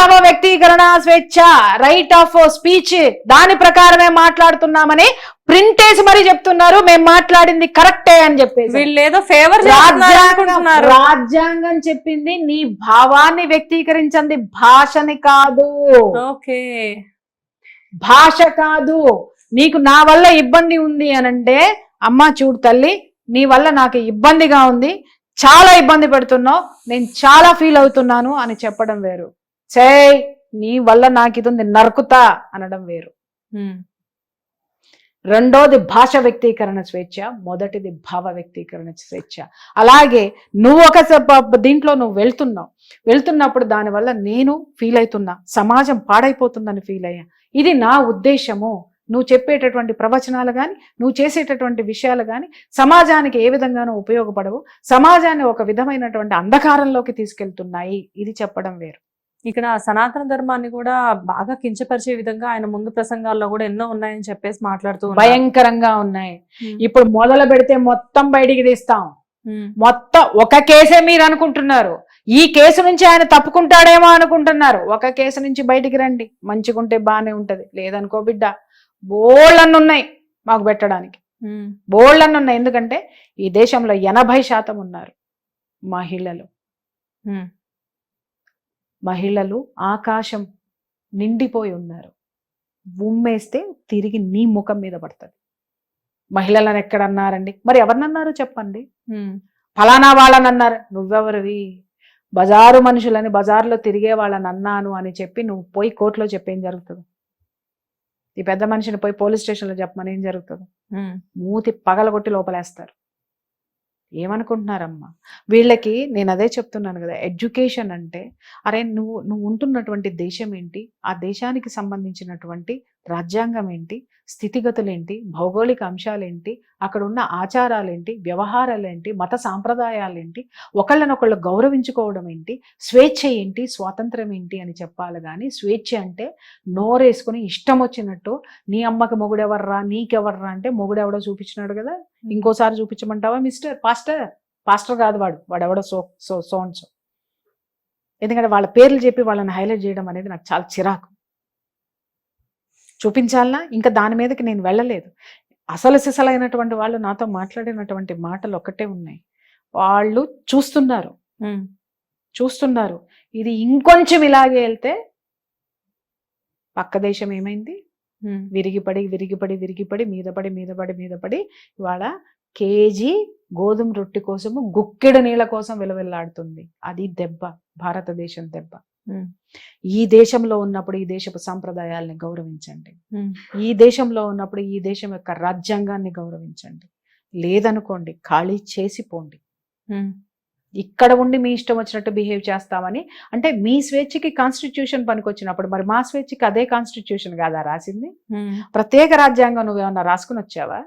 భావ వ్యక్తీకరణ స్వేచ్ఛ, రైట్ ఆఫ్ స్పీచ్, దాని ప్రకారమే మాట్లాడుతున్నామని ప్రింట్ వేసి మరీ చెప్తున్నారు. మేము మాట్లాడింది కరెక్టే అని చెప్పేసి. వీళ్ళు ఏదో ఫేవర్ రాజ్యాంగం చెప్పింది నీ భావాన్ని వ్యక్తీకరించింది, భాషని కాదు. ఓకే, భాష కాదు. నీకు నా వల్ల ఇబ్బంది ఉంది అనంటే, అమ్మా చూడు తల్లి, నీ వల్ల నాకు ఇబ్బందిగా ఉంది, చాలా ఇబ్బంది పెడుతున్నావు, నేను చాలా ఫీల్ అవుతున్నాను అని చెప్పడం వేరు. నీ వల్ల నాకు ఇది ఉంది నరుకుతా అనడం వేరు. రెండోది భాష వ్యక్తీకరణ స్వేచ్ఛ, మొదటిది భావ వ్యక్తీకరణ స్వేచ్ఛ. అలాగే నువ్వు ఒక దీంట్లో నువ్వు వెళ్తున్నప్పుడు దానివల్ల నేను ఫీల్ అవుతున్నా, సమాజం పాడైపోతుందని ఫీల్ అయ్యా, ఇది నా ఉద్దేశము. నువ్వు చెప్పేటటువంటి ప్రవచనాలు కానీ, నువ్వు చేసేటటువంటి విషయాలు కానీ సమాజానికి ఏ విధంగానూ ఉపయోగపడవు, సమాజాన్ని ఒక విధమైనటువంటి అంధకారంలోకి తీసుకెళ్తున్నాయి, ఇది చెప్పడం వేరు. ఇక్కడ సనాతన ధర్మాన్ని కూడా బాగా కించపరిచే విధంగా ఆయన ముందు ప్రసంగాల్లో కూడా ఎన్నో ఉన్నాయని చెప్పేసి మాట్లాడుతూ భయంకరంగా ఉన్నాయి. ఇప్పుడు మొదలు పెడితే మొత్తం బయటికి తీస్తాం. మొత్తం ఒక కేసే మీరు అనుకుంటున్నారు, ఈ కేసు నుంచి ఆయన తప్పుకుంటాడేమో అనుకుంటున్నారు. ఒక కేసు నుంచి బయటికి రండి, మంచిగుంటే బానే ఉంటది, లేదనుకో బిడ్డ బోళ్ళన్ని ఉన్నాయి మాకు పెట్టడానికి, బోళ్ళన్ని ఉన్నాయి. ఎందుకంటే ఈ దేశంలో 80% ఉన్నారు మహిళలు. మహిళలు ఆకాశం నిండిపోయి ఉన్నారు. ఉమ్మేస్తే తిరిగి నీ ముఖం మీద పడుతుంది. మహిళలను ఎక్కడన్నారండి? మరి ఎవరినన్నారు చెప్పండి? ఫలానా వాళ్ళని అన్నారు. నువ్వెవరివి? బజారు మనుషులని, బజార్లో తిరిగే వాళ్ళని అన్నాను అని చెప్పి నువ్వు పోయి కోర్టులో చెప్పేం జరుగుతుంది? ఈ పెద్ద మనిషిని పోయి పోలీస్ స్టేషన్లో చెప్పమని ఏం జరుగుతుంది? మూతి పగలగొట్టి లోపలేస్తారు. ఏమనుకుంటున్నారమ్మా వీళ్ళకి? నేను అదే చెప్తున్నాను కదా, ఎడ్యుకేషన్ అంటే అరే నువ్వు ఉంటున్నటువంటి దేశం ఏంటి, ఆ దేశానికి సంబంధించినటువంటి రాజ్యాంగం ఏంటి, స్థితిగతులు ఏంటి, భౌగోళిక అంశాలేంటి, అక్కడ ఉన్న ఆచారాలేంటి, వ్యవహారాలేంటి, మత సాంప్రదాయాలేంటి, ఒకళ్ళనొకళ్ళు గౌరవించుకోవడం ఏంటి, స్వేచ్ఛ ఏంటి, స్వాతంత్రం ఏంటి అని చెప్పాలి. కానీ స్వేచ్ఛ అంటే నోరేసుకుని ఇష్టం వచ్చినట్టు నీ అమ్మకి మొగుడెవర్రా, నీకెవర్రా అంటే మొగుడెవడో చూపించినాడు కదా, ఇంకోసారి చూపించమంటావా మిస్టర్ పాస్టర్ కాదు వాడెవడో సోన్స్. ఎందుకంటే వాళ్ళ పేర్లు చెప్పి వాళ్ళని హైలైట్ చేయడం అనేది నాకు చాలా చిరాకు. చూపించాలనా? ఇంకా దాని మీదకి నేను వెళ్ళలేదు. అసలు సిసలైనటువంటి వాళ్ళు నాతో మాట్లాడినటువంటి మాటలు ఒక్కటే ఉన్నాయి. వాళ్ళు చూస్తున్నారు ఇది ఇంకొంచెం ఇలాగే వెళ్తే పక్క దేశం ఏమైంది, విరిగిపడి మీదపడి ఇవాళ కేజీ గోధుమ రొట్టె కోసము గుక్కెడు నీళ్ళ కోసం విలవిల్లాడుతుంది. అది దెబ్బ, భారతదేశం దెబ్బ. ఈ దేశంలో ఉన్నప్పుడు ఈ దేశపు సాంప్రదాయాల్ని గౌరవించండి, ఈ దేశంలో ఉన్నప్పుడు ఈ దేశం యొక్క రాజ్యాంగాన్ని గౌరవించండి. లేదనుకోండి ఖాళీ చేసిపోండి. ఇక్కడ ఉండి మీ ఇష్టం వచ్చినట్టు బిహేవ్ చేస్తామని అంటే మీ స్వేచ్ఛకి కాన్స్టిట్యూషన్ పనికొచ్చినప్పుడు మరి మా స్వేచ్ఛకి అదే కాన్స్టిట్యూషన్ కాదా రాసింది? ప్రత్యేక రాజ్యాంగం నువ్వేమన్నా రాసుకుని వచ్చావా?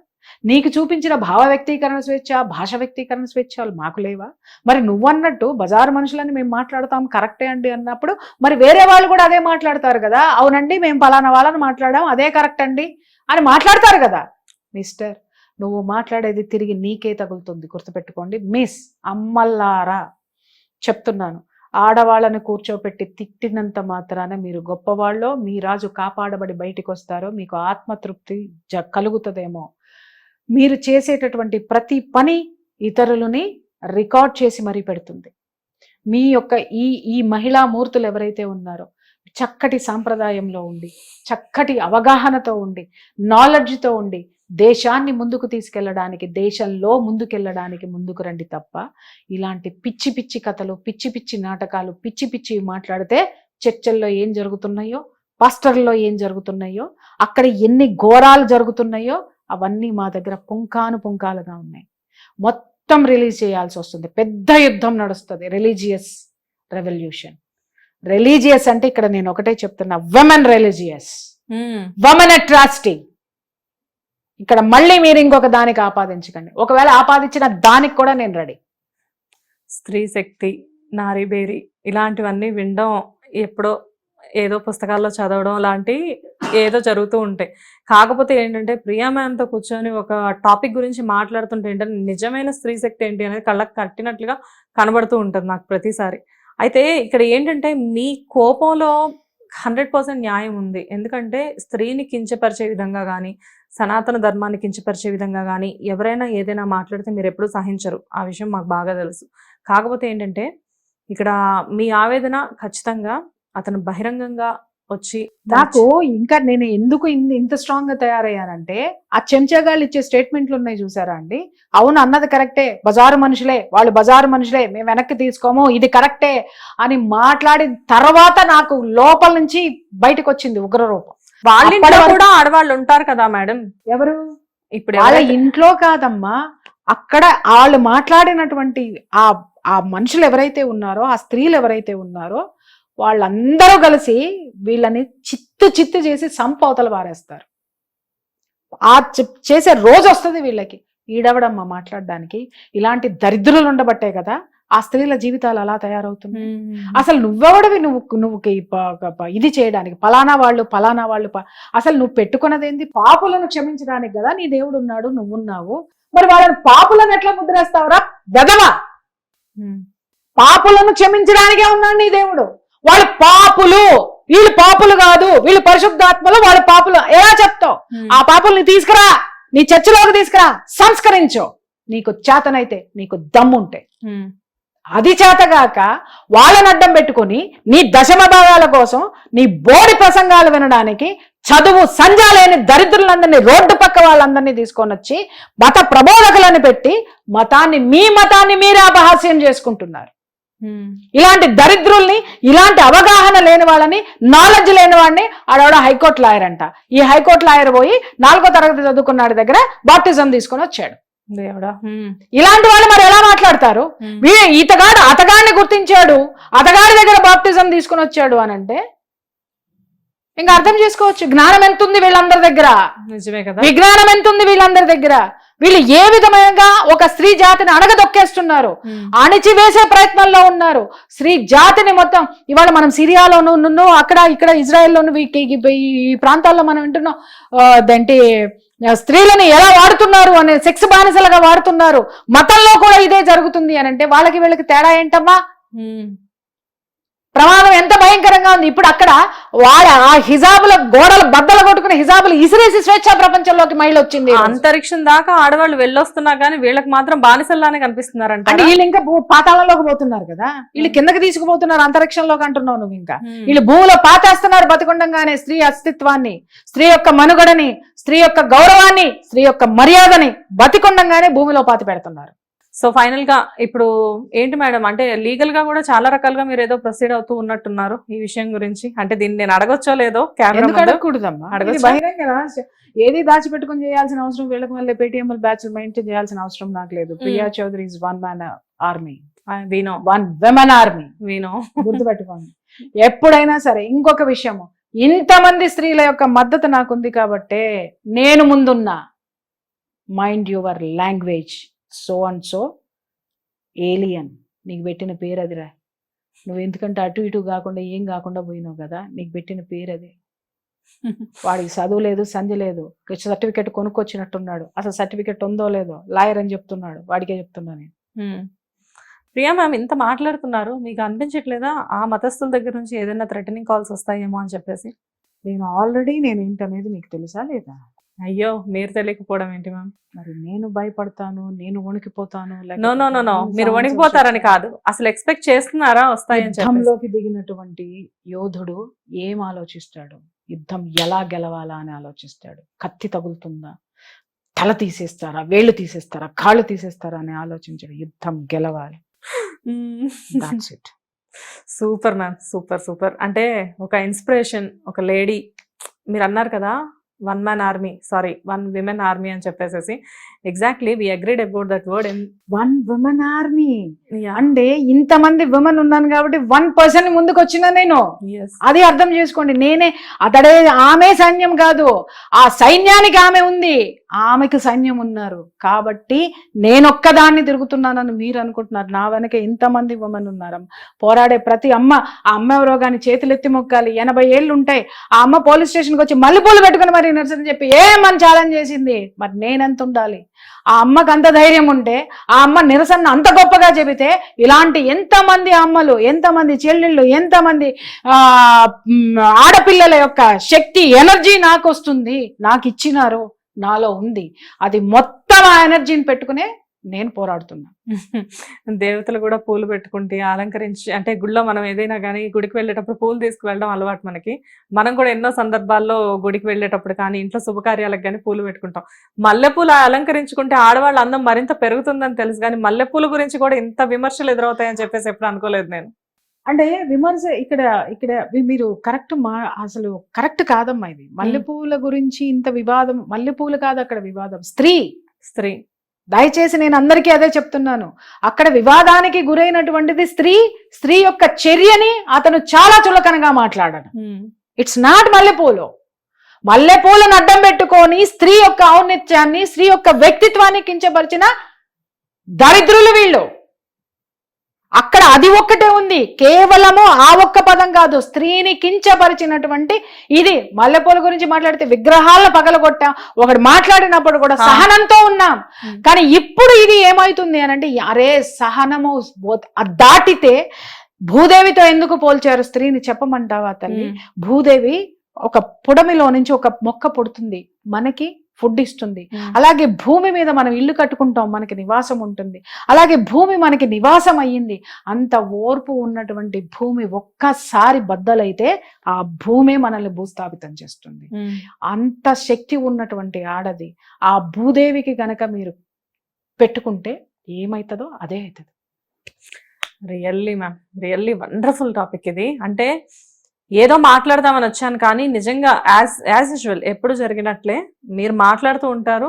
నీకు చూపించిన భావ వ్యక్తీకరణ స్వేచ్ఛ, భాష వ్యక్తీకరణ స్వేచ్ఛలు మాకు లేవా? మరి నువ్వన్నట్టు బజారు మనుషులని మేము మాట్లాడతాం కరెక్టే అండి అన్నప్పుడు మరి వేరే వాళ్ళు కూడా అదే మాట్లాడతారు కదా, అవునండి మేము పలానా వాళ్ళని మాట్లాడాం అదే కరెక్ట్ అండి అని మాట్లాడతారు కదా. మిస్టర్, నువ్వు మాట్లాడేది తిరిగి నీకే తగులుతుంది, గుర్తుపెట్టుకోండి. మిస్ అమ్మల్లారా చెప్తున్నాను, ఆడవాళ్ళని కూర్చోపెట్టి తిట్టినంత మాత్రాన మీరు గొప్పవాళ్ళో, మీ రాజు కాపాడబడి బయటికి వస్తారో, మీకు ఆత్మతృప్తి కలుగుతుందేమో. మీరు చేసేటటువంటి ప్రతి పని ఇతరులని రికార్డ్ చేసి మరీ పెడుతుంది. మీ యొక్క ఈ మహిళా మూర్తులు ఎవరైతే ఉన్నారో చక్కటి సాంప్రదాయంలో ఉండి, చక్కటి అవగాహనతో ఉండి, నాలెడ్జ్తో ఉండి దేశాన్ని ముందుకు తీసుకెళ్ళడానికి, దేశంలో ముందుకెళ్ళడానికి ముందుకు రండి తప్ప ఇలాంటి పిచ్చి పిచ్చి కథలు, పిచ్చి పిచ్చి నాటకాలు, పిచ్చి పిచ్చి మాట్లాడితే చర్చల్లో ఏం జరుగుతున్నాయో, పాస్టర్లో ఏం జరుగుతున్నాయో, అక్కడ ఎన్ని ఘోరాలు జరుగుతున్నాయో అవన్నీ మా దగ్గర పుంకాలుగా ఉన్నాయి. మొత్తం రిలీజ్ చేయాల్సి వస్తుంది. పెద్ద యుద్ధం నడుస్తుంది. Religious revolution. రిలీజియస్ అంటే ఇక్కడ నేను ఒకటే చెప్తున్నా, విమెన్ రిలీజియస్, విమెన్ అట్రాసిటీ. ఇక్కడ మళ్ళీ మీరు ఇంకొక దానికి ఆపాదించకండి. ఒకవేళ ఆపాదించిన దానికి కూడా నేను రెడీ. స్త్రీ శక్తి, నారీబేరి ఇలాంటివన్నీ వినడం, ఎప్పుడో ఏదో పుస్తకాల్లో చదవడం లాంటి ఏదో జరుగుతూ ఉంటాయి. కాకపోతే ఏంటంటే ప్రియా మ్యామ్తో కూర్చొని ఒక టాపిక్ గురించి మాట్లాడుతుంటే ఏంటంటే నిజమైన స్త్రీ శక్తి ఏంటి అనేది కళ్ళకు కట్టినట్లుగా కనబడుతూ ఉంటుంది నాకు ప్రతిసారి. అయితే ఇక్కడ ఏంటంటే మీ కోపంలో 100% న్యాయం ఉంది. ఎందుకంటే స్త్రీని కించపరిచే విధంగా కానీ, సనాతన ధర్మాన్ని కించపరిచే విధంగా కానీ ఎవరైనా ఏదైనా మాట్లాడితే మీరు ఎప్పుడూ సహించరు. ఆ విషయం మాకు బాగా తెలుసు. కాకపోతే ఏంటంటే ఇక్కడ మీ ఆవేదన ఖచ్చితంగా అతను బహిరంగంగా వచ్చి నాకు ఇంకా నేను ఎందుకు ఇంత స్ట్రాంగ్ గా తయారయ్యానంటే ఆ చెంచాగాళ్ళు ఇచ్చే స్టేట్మెంట్లు ఉన్నాయి చూసారా అండి, అవును అన్నది కరెక్టే, బజారు మనుషులే వాళ్ళు, బజారు మనుషులే, మేము వెనక్కి తీసుకోము, ఇది కరెక్టే అని మాట్లాడిన తర్వాత నాకు లోపల నుంచి బయటకు వచ్చింది ఉగ్రరూపం. వాళ్ళ ఇంట్లో కూడా ఆడవాళ్ళు ఉంటారు కదా మేడం. ఎవరు? ఇప్పుడు వాళ్ళ ఇంట్లో కాదమ్మా, అక్కడ వాళ్ళు మాట్లాడినటువంటి ఆ మనుషులు ఎవరైతే ఉన్నారో, ఆ స్త్రీలు ఎవరైతే ఉన్నారో వాళ్ళందరూ కలిసి వీళ్ళని చిత్తు చేసి సంపవతలు పారేస్తారు. ఆ చేసే రోజు వస్తుంది వీళ్ళకి. ఈడవడమ్మా మాట్లాడడానికి. ఇలాంటి దరిద్రులు ఉండబట్టే కదా ఆ స్త్రీల జీవితాలు అలా తయారవుతున్నాయి. అసలు నువ్వెవడవి నువ్వు ఇది చేయడానికి? ఫలానా వాళ్ళు అసలు నువ్వు పెట్టుకున్నదేంది? పాపులను క్షమించడానికి కదా నీ దేవుడు ఉన్నాడు, నువ్వున్నావు. మరి వాళ్ళని పాపులను ఎట్లా ముద్రేస్తావురా వెధవా? పాపులను క్షమించడానికే ఉన్నాడు నీ దేవుడు. వాళ్ళు పాపులు, వీళ్ళు పాపులు కాదు, వీళ్ళు పరిశుద్ధాత్మలు, వాళ్ళు పాపులు ఎలా చెప్తావు? ఆ పాపుల్ని తీసుకురా, నీ చర్చలోకి తీసుకురా, సంస్కరించు. నీకు చేతనైతే, నీకు దమ్ముంటే. అది చేతగాక వాళ్ళని అడ్డం పెట్టుకుని నీ దశమ భాగాల కోసం, నీ బోడి ప్రసంగాలు వినడానికి చదువు సంజాలేని దరిద్రులందరినీ, రోడ్డు పక్క వాళ్ళందరినీ తీసుకొని వచ్చి మత ప్రబోధకులను పెట్టి మీ మతాన్ని మీరే అపహాస్యం చేసుకుంటున్నారు. ఇలాంటి దరిద్రుల్ని, ఇలాంటి అవగాహన లేని వాళ్ళని, నాలెడ్జ్ లేని వాడిని, ఆడవాడ హైకోర్టు లాయర్ అంట. ఈ హైకోర్టు లాయర్ పోయి 4వ తరగతి చదువుకున్నాడు దగ్గర బాప్టిజం తీసుకొని వచ్చాడు. ఇలాంటి వాళ్ళు మరి ఎలా మాట్లాడతారు? అతగాడిని గుర్తించాడు, అతగాడి దగ్గర బాప్టిజం తీసుకుని వచ్చాడు అని అంటే ఇంకా అర్థం చేసుకోవచ్చు జ్ఞానం ఎంత ఉంది వీళ్ళందరి దగ్గర. నిజమే కదా, విజ్ఞానం ఎంత ఉంది వీళ్ళందరి దగ్గర. వీళ్ళు ఏ విధంగా ఒక స్త్రీ జాతిని అణగదొక్కేస్తున్నారు, అణిచివేసే ప్రయత్నంలో ఉన్నారు. స్త్రీ జాతిని మొత్తం ఇవాళ మనం సిరియాలోను, అక్కడ ఇక్కడ ఇజ్రాయెల్లోను, ఈ ప్రాంతాల్లో మనం వింటున్నాం ఏంటి స్త్రీలని ఎలా వాడుతున్నారు అనే, సెక్స్ బానిసలుగా వాడుతున్నారు. మతంలో కూడా ఇదే జరుగుతుంది అని అంటే వాళ్ళకి వీళ్ళకి తేడా ఏంటమ్మా? ప్రమాదం ఎంత భయంకరంగా ఉంది. ఇప్పుడు అక్కడ ఆ హిజాబుల గోడలు బద్దలు కొట్టుకుని హిజాబులు ఇసిరేసి స్వేచ్ఛా ప్రపంచంలోకి మహిళ వచ్చింది. అంతరిక్షం దాకా ఆడవాళ్ళు వెళ్ళొస్తున్నా కానీ వీళ్ళకి మాత్రం బానిసల్లానే కనిపిస్తున్నారంట. అంటే వీళ్ళు ఇంకా పాతాళంలోకి పోతున్నారు కదా, వీళ్ళు కిందకి తీసుకుపోతున్నారు అంతరిక్షంలోకి అంటున్నావు నువ్వు. ఇంకా వీళ్ళు భూమిలో పాతేస్తున్నారు బతికుండంగానే స్త్రీ అస్తిత్వాన్ని, స్త్రీ యొక్క మనుగడని, స్త్రీ యొక్క గౌరవాన్ని, స్త్రీ యొక్క మర్యాదని బతికుండంగానే భూమిలో పాతి పెడుతున్నారు. సో ఫైనల్ గా ఇప్పుడు ఏంటి మేడం, అంటే లీగల్ గా కూడా చాలా రకాలుగా మీరు ఏదో ప్రొసీడ్ అవుతూ ఉన్నట్టున్నారు ఈ విషయం గురించి. అంటే దీన్ని నేను అడగొచ్చో లేదో కెమెరా అడగకూడదమ్మా, ఏది దాచిపెట్టుకుని చేయాల్సిన అవసరం వీళ్ళకి, మళ్ళీ పేటిఎం బ్యాచ్ మెయింటైన్ చేయాల్సిన అవసరం నాకు లేదు. Priya Chaudhary is one man army, one women army, గుర్తుపెట్టుకోండి. ఎప్పుడైనా సరే ఇంకొక విషయము, ఇంతమంది స్త్రీల యొక్క మద్దతు నాకుంది కాబట్టే నేను ముందున్నా. Mind your language. So and so alien, నీకు పెట్టిన పేరు అదిరా. నువ్వు ఎందుకంటే అటు ఇటు కాకుండా ఏం కాకుండా పోయినావు కదా, నీకు పెట్టిన పేరు అది. వాడికి చదువు లేదు, సంధ్య లేదు, సర్టిఫికెట్ కొనుక్కొచ్చినట్టున్నాడు. అసలు సర్టిఫికెట్ ఉందో లేదో లాయర్ అని చెప్తున్నాడు, వాడికే చెప్తున్నా నేను. ప్రియా మ్యామ్ ఇంత మాట్లాడుతున్నారు, మీకు అనిపించట్లేదా ఆ మతస్థుల దగ్గర నుంచి ఏదైనా థ్రెటనింగ్ కాల్స్ వస్తాయేమో అని చెప్పేసి? నేను ఏంటనేది మీకు తెలుసా లేదా? అయ్యో, మీరు తెలియకపోవడం ఏంటి మ్యామ్? మరి నేను భయపడతాను, నేను వణికిపోతాను. నో, మీరు వణికిపోతారని కాదు, అసలు ఎక్స్పెక్ట్ చేస్తున్నారా వస్తాయని? యుద్ధంలోకి దిగినటువంటి యోధుడు ఏం ఆలోచిస్తాడు? యుద్ధం ఎలా గెలవాలా అని ఆలోచిస్తాడు. కత్తి తగులుతుందా, తల తీసేస్తారా, వేళ్ళు తీసేస్తారా, కాళ్ళు తీసేస్తారా అని ఆలోచించాడు. యుద్ధం గెలవాలి. Super ma'am, super. అంటే ఒక ఇన్స్పిరేషన్, ఒక లేడీ. మీరు అన్నారు కదా వన్ విమెన్ ఆర్మీ అని చెప్పేసి. Exactly we agreed about that word. One women army అంటే ఇంతమంది విమెన్ ఉన్నాను కాబట్టి 1% ముందుకు వచ్చినా నేను. అది అర్థం చేసుకోండి. ఆమె సైన్యం కాదు, ఆ సైన్యానికి ఆమె ఉంది, ఆమెకు సైన్యం ఉన్నారు కాబట్టి నేనొక్కదాన్ని తిరుగుతున్నానని మీరు అనుకుంటున్నారు. నా వెనక ఇంతమంది విమెన్ ఉన్నారు. పోరాడే ప్రతి అమ్మ, ఆ అమ్మ ఎవరో కానీ చేతులెత్తి మొక్కాలి. 80 ఏళ్ళు ఉంటాయి. ఆ అమ్మ పోలీస్ స్టేషన్కి వచ్చి మల్లెపూలు పెట్టుకుని మరి నర్సరీ నర్సరీ అని చెప్పి ఏమని ఛాలెంజ్ చేసింది. మరి నేనెంత ఉండాలి? ఆ అమ్మకు అంత ధైర్యం ఉంటే, ఆ అమ్మ నిరసన అంత గొప్పగా చెబితే, ఇలాంటి ఎంతమంది అమ్మలు, ఎంతమంది చెల్లెళ్ళు, ఎంతమంది ఆడపిల్లల యొక్క శక్తి, ఎనర్జీ నాకు వస్తుంది, నాకు ఇచ్చినారు, నాలో ఉంది. అది మొత్తం ఆ ఎనర్జీని పెట్టుకునే నేను పోరాడుతున్నా. దేవతలు కూడా పూలు పెట్టుకుంటే అలంకరించి, అంటే గుడిలో మనం ఏదైనా కానీ గుడికి వెళ్ళేటప్పుడు పూలు తీసుకువెళ్ళడం అలవాటు మనకి. మనం కూడా ఎన్నో సందర్భాల్లో గుడికి వెళ్ళేటప్పుడు కానీ ఇంట్లో శుభకార్యాలకు కానీ పూలు పెట్టుకుంటాం. మల్లెపూలు అలంకరించుకుంటే ఆడవాళ్ళ అందం మరింత పెరుగుతుందని తెలుసు, కానీ మల్లెపూల గురించి కూడా ఇంత విమర్శలు ఎదురవుతాయని చెప్పేసి ఎప్పుడు అనుకోలేదు నేను. అంటే విమర్శ ఇక్కడ ఇక్కడ మీరు కరెక్ట్ అసలు కరెక్ట్ కాదమ్మా ఇది. మల్లెపూల గురించి ఇంత వివాదం, మల్లెపూలు కాదు అక్కడ వివాదం, స్త్రీ. దయచేసి నేను అందరికీ అదే చెప్తున్నాను. అక్కడ వివాదానికి గురైనటువంటిది స్త్రీ యొక్క చర్యని అతను చాలా చులకనగా మాట్లాడాడు. ఇట్స్ నాట్ మల్లెపూలను అడ్డం పెట్టుకొని స్త్రీ యొక్క ఔన్నత్యాన్ని, స్త్రీ యొక్క వ్యక్తిత్వాన్ని కించపరిచిన దరిద్రులు వీళ్ళు. అక్కడ అది ఒక్కటే ఉంది, కేవలము ఆ ఒక్క పదం కాదు, స్త్రీని కించపరిచినటువంటి ఇది. మల్లెపూల గురించి మాట్లాడితే విగ్రహాలను పగలగొట్టాం, ఒకటి మాట్లాడినప్పుడు కూడా సహనంతో ఉన్నాం. కానీ ఇప్పుడు ఇది ఏమవుతుంది అని అంటే, అరే సహనము దాటితే భూదేవితో ఎందుకు పోల్చారు స్త్రీని చెప్పమంటావా తల్లి? భూదేవి ఒక పుడమిలో నుంచి ఒక మొక్క పుడుతుంది, మనకి ఫుడ్ ఇస్తుంది. అలాగే భూమి మీద మనం ఇల్లు కట్టుకుంటాం, మనకి నివాసం ఉంటుంది. అలాగే భూమి మనకి నివాసం అయ్యింది. అంత ఓర్పు ఉన్నటువంటి భూమి ఒక్కసారి బద్దలైతే ఆ భూమి మనల్ని భూస్థాపితం చేస్తుంది. అంత శక్తి ఉన్నటువంటి ఆడది ఆ భూదేవికి గనక మీరు పెట్టుకుంటే ఏమైతుందో అదే అవుతుంది. Really ma'am, really wonderful topic ఇది. అంటే ఏదో మాట్లాడదామని వచ్చాను, కానీ నిజంగా యాజ్ యూజువల్ ఎప్పుడు జరిగినట్లే మీరు మాట్లాడుతూ ఉంటారు,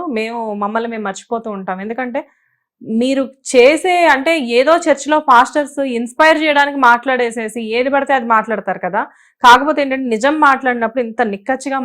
మమ్మల్ని మేము మర్చిపోతూ ఉంటాం. ఎందుకంటే మీరు చేసే, అంటే ఏదో చర్చిలో పాస్టర్స్ ఇన్స్పైర్ చేయడానికి మాట్లాడేసేసి ఏది పడితే అది మాట్లాడతారు కదా. కాకపోతే ఏంటంటే నిజం మాట్లాడినప్పుడు ఇంత నిక్కచ్చిగా